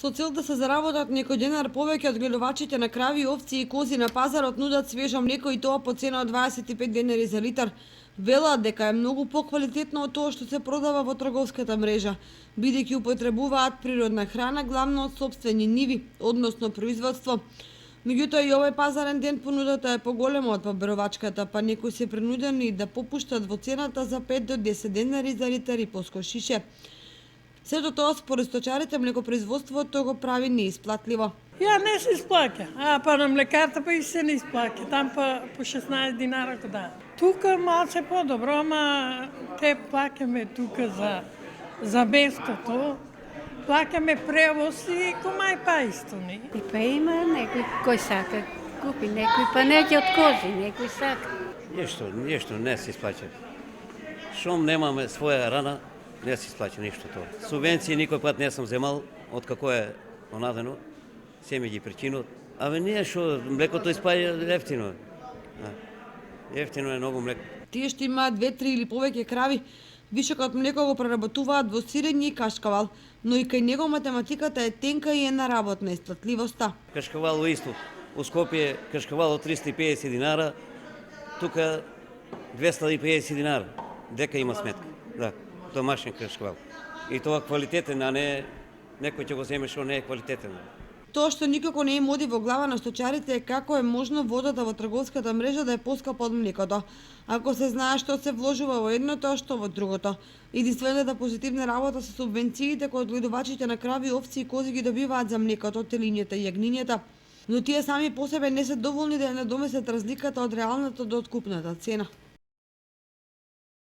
Со цел да се заработат некој денар повеќе, одгледувачите на крави, овци и кози на пазарот нудат свежо млеко и тоа по цена од 25 денари за литар. Велат дека е многу поквалитетно од тоа што се продава во трговската мрежа, бидејќи употребуваат природна храна, главно од сопствени ниви, односно производство. Меѓутоа и овој пазарен ден понудата е поголема од побаровачката, па некои се принудени да попуштат во цената за 5 до 10 денари за литар и поској шише. Сето тоа според сточарите млекопроизводството го прави неисплатливо. Ја не се исплаќа, па на млекарта па и се не исплаќа, там па по 16 динара го да. Тука малце подобро, ама те плаќаме тука за местото, плаќаме превоз и комај па исто не. И па има некој кој сака купи, некој па неќе од кози, некој сака. Нешто не се исплаќа. Шом немаме своја рана, не се исплаќа ништо тоа. Субвенции никој пат не сум земал, од како е онадено, се ми ги причинот. Абе ние што млекото испаѓа ефтино. Ефтино е многу млеко. Тие што имаат 2, 3 или повеќе крави, вишокот млеко го преработуваат во сирење и кашкавал, но и кај него математиката е тенка и е на работ на исплатливоста. Кашкавал исто. У Скопје кашкавал од 350 динара, тука 250 динара. Дека има сметка. Да, домашен кашкавал. И тоа квалитетен, а не некој ќе го земе што не е квалитетен. Тоа што никако не им оди во глава на сточарите е како е можно водата во трговската мрежа да е поскапа од млекото. Ако се знае што се вложува во едното, а што во другото. Единствената позитивна работа се субвенциите кои одгледувачите на крави, овци и кози ги добиваат за млекото, телињата и јагнињата, но тие сами по себе не се доволни да ја надоместат разликата од реалната до откупната цена.